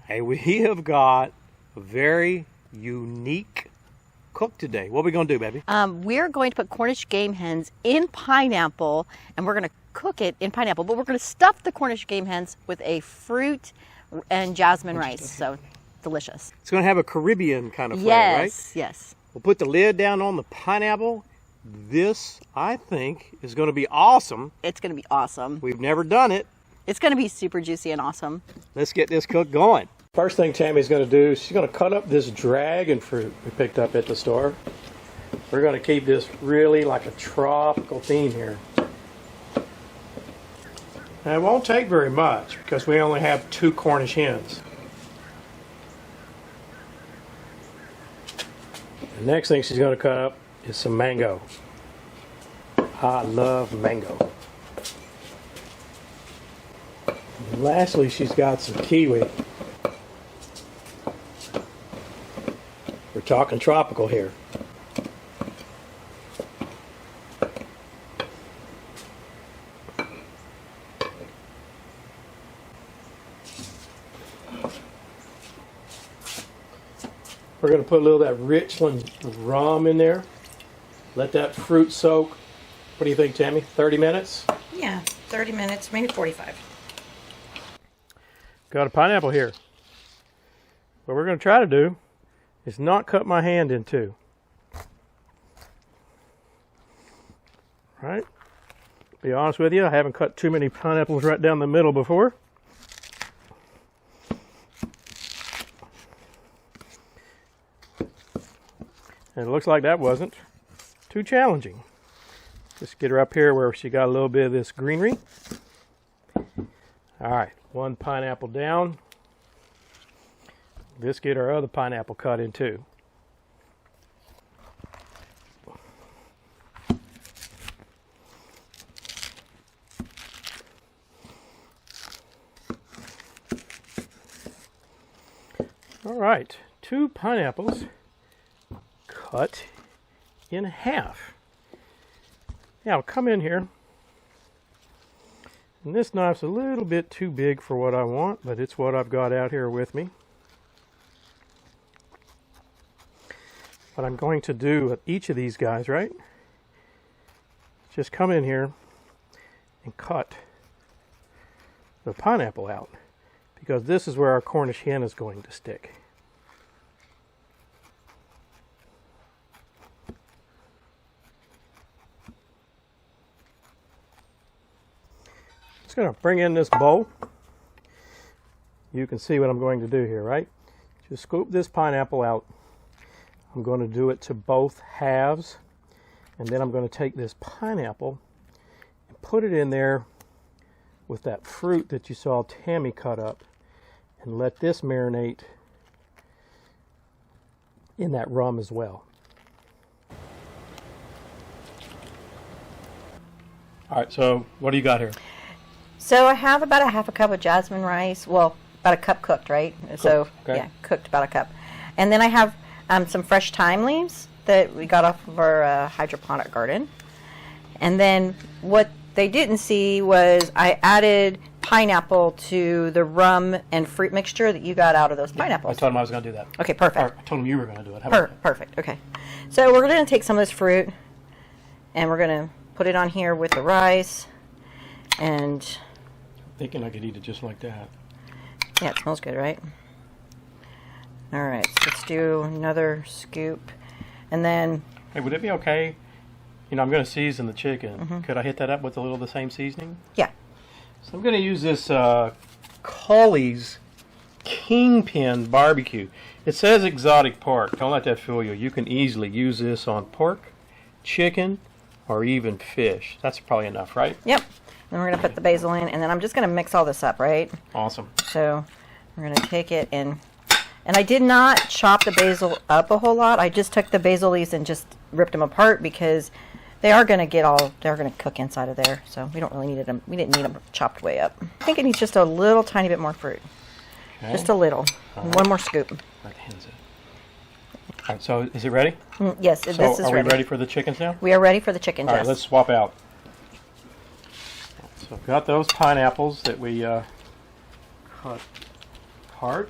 Hey, we have got a very unique cook today. What are we going to do, baby? We're going to put Cornish Game Hens in pineapple, and we're going to cook it in pineapple, but we're going to stuff the Cornish Game Hens with a fruit and jasmine rice. So delicious. It's going to have a Caribbean kind of flavor, right? Yes, yes. We'll put the lid down on the pineapple. This, I think, is going to be awesome. It's going to be awesome. We've never done it. It's going to be super juicy and awesome. Let's get this cook going. First thing Tammy's going to do, she's going to cut up this dragon fruit we picked up at the store. We're going to keep this really like a tropical theme here. And it won't take very much because we only have 2 Cornish hens. The next thing she's going to cut up is some mango. I love mango. And lastly, she's got some kiwi. We're talking tropical here. We're going to put a little of that Richland Rum in there. Let that fruit soak. What do you think, Tammy? 30 minutes? Yeah, 30 minutes, maybe 45. Got a pineapple here. What we're going to try to do is not cut my hand in two. Right? Be honest with you, I haven't cut too many pineapples right down the middle before. And it looks like that wasn't too challenging. Just get her up here where she got a little bit of this greenery. All right, one pineapple down. Let's get our other pineapple cut in too. All right, 2 pineapples cut in half. Now I'll come in here, and this knife's a little bit too big for what I want, but it's what I've got out here with me. What I'm going to do with each of these guys, right, just come in here and cut the pineapple out, because this is where our Cornish hen is going to stick. Just going to bring in this bowl. You can see what I'm going to do here, right? Just scoop this pineapple out. I'm going to do it to both halves, and then I'm going to take this pineapple and put it in there with that fruit that you saw Tammy cut up, and let this marinate in that rum as well. All right, so what do you got here? So I have about a half a cup of jasmine rice. Well, about a cup cooked, right? Cooked, so okay. Yeah, cooked about a cup. And then I have some fresh thyme leaves that we got off of our hydroponic garden. And then what they didn't see was I added pineapple to the rum and fruit mixture that you got out of those pineapples. I told him I was going to do that. Okay, perfect. Or I told him you were going to do it. How about that? Perfect, okay. So we're going to take some of this fruit and we're going to put it on here with the rice. And Thinking I could eat it just like that. yeah, it smells good, right? All right, so let's do another scoop. And then... Hey, would it be okay? You know, I'm going to season the chicken. Could I hit that up with a little of the same seasoning? Yeah. So I'm going to use this Culley's Kingpin barbecue. It says exotic pork. Don't let that fool you. You can easily use this on pork, chicken, or even fish. That's probably enough, right? Yep. Then we're going to put the basil in, and then I'm just going to mix all this up, right? Awesome. So we're going to take it and I did not chop the basil up a whole lot. I just took the basil leaves and just ripped them apart because they are going to they're going to cook inside of there. So we don't really need them. We didn't need them chopped way up. I think it needs just a little tiny bit more fruit. Okay. Just a little. Right. One more scoop. All right, so is it ready? Yes, this is ready. Are we ready for the chickens now? We are ready for the chickens, All yes. right, let's swap out. So I've got those pineapples that we cut apart.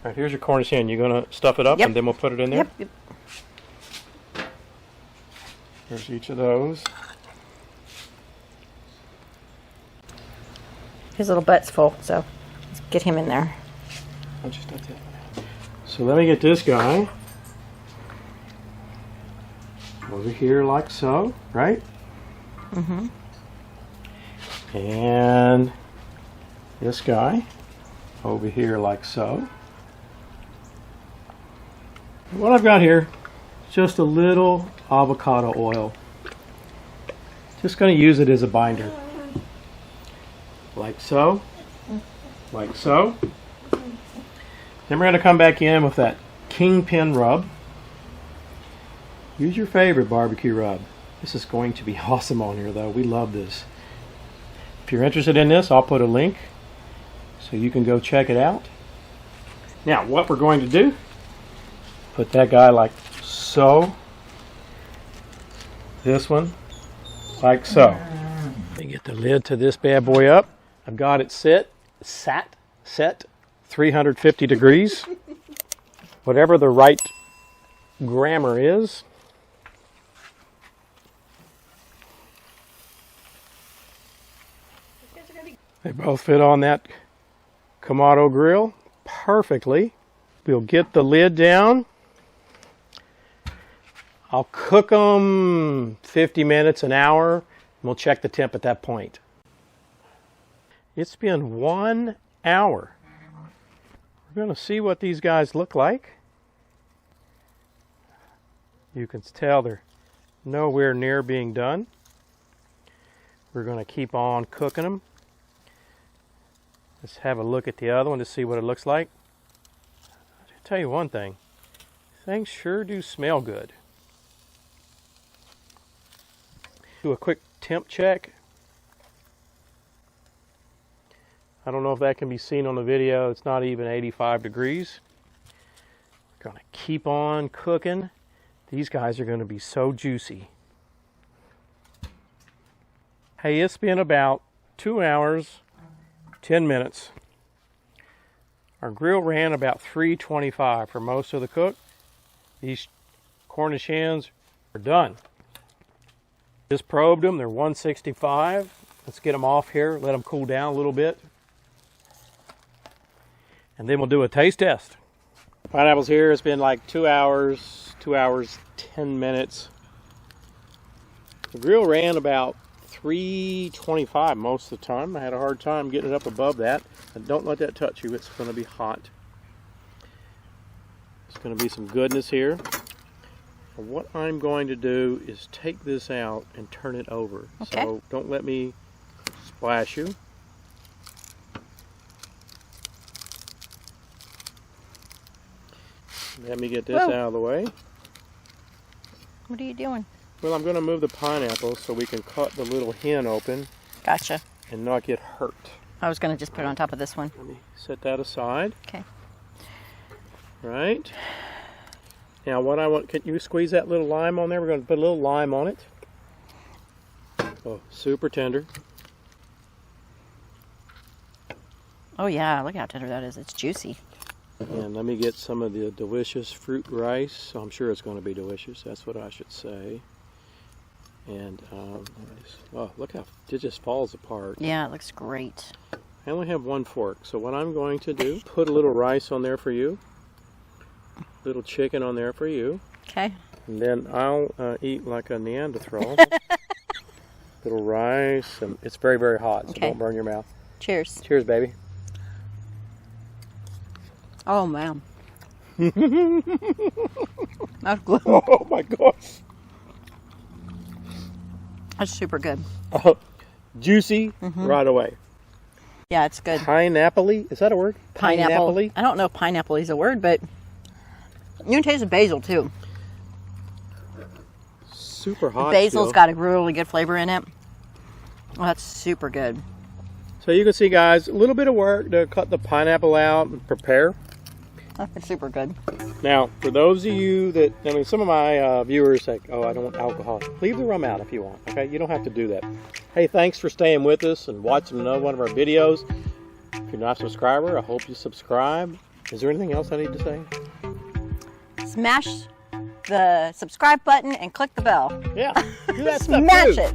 All right, here's your Cornish hen. You're going to stuff it up, Yep. and then we'll put it in there? Yep. Here's each of those. His little butt's full, so let's get him in there. I'll just dump that. So let me get this guy over here like so, right? Mm-hmm. And this guy over here like so. What I've got here is just a little avocado oil. Just going to use it as a binder. Like so. Like so. Then we're going to come back in with that kingpin rub. Use your favorite barbecue rub. This is going to be awesome on here though. We love this. If you're interested in this, I'll put a link so you can go check it out. Now, what we're going to do, put that guy like so. This one like so. Let me get the lid to this bad boy up. I've got it set 350 degrees. Whatever the right grammar is. They both fit on that Kamado grill perfectly. We'll get the lid down. I'll cook them 50 minutes, an hour, and we'll check the temp at that point. It's been 1 hour. We're going to see what these guys look like. You can tell they're nowhere near being done. We're going to keep on cooking them. Let's have a look at the other one to see what it looks like. I'll tell you one thing. Things sure do smell good. Do a quick temp check. I don't know if that can be seen on the video. It's not even 85 degrees. We're going to keep on cooking. These guys are going to be so juicy. Hey, it's been about 2 hours, 10 minutes. Our grill ran about 325 for most of the cook. These Cornish hens are done. Just probed them, they're 165. Let's get them off here, let them cool down a little bit. And then we'll do a taste test. Pineapples here, it's been like 2 hours, 10 minutes. The grill ran about 325 most of the time. I had a hard time getting it up above that. And don't let that touch you, it's going to be hot. There's going to be some goodness here. And what I'm going to do is take this out and turn it over. Okay. So don't let me splash you. Let me get this Whoa. out of the way. What are you doing? Well, I'm going to move the pineapple so we can cut the little hen open Gotcha. and not get hurt. I was going to just put it on top of this one. Let me set that aside. Okay. Right. Now what I want, can you squeeze that little lime on there? We're going to put a little lime on it. Oh, super tender. Oh yeah, look how tender that is. It's juicy. And let me get some of the delicious fruit rice. I'm sure it's going to be delicious. That's what I should say. And, oh, look how it just falls apart. Yeah, it looks great. I only have one fork, so what I'm going to do, put a little rice on there for you. Little chicken on there for you. Okay. And then I'll eat like a Neanderthal. Little rice, and it's very, very hot, so Okay. don't burn your mouth. Cheers. Cheers, baby. Oh man. That's good. Oh my gosh. That's super good. Juicy right away. Yeah, it's good. Pineapple-y, is that a word? Pineapple. Pineapple-y? I don't know if pineapple is a word, but you can taste the basil too. Super hot. Basil's still. got a really good flavor in it. Oh, that's super good. So you can see, guys, a little bit of work to cut the pineapple out and prepare. That's super good. Now, for those of you that, I mean, some of my viewers say, oh, I don't want alcohol. Leave the rum out if you want, okay? You don't have to do that. Hey, thanks for staying with us and watching another one of our videos. If you're not a subscriber, I hope you subscribe. Is there anything else I need to say? Smash the subscribe button and click the bell. Yeah, do that stuff Smash too. it.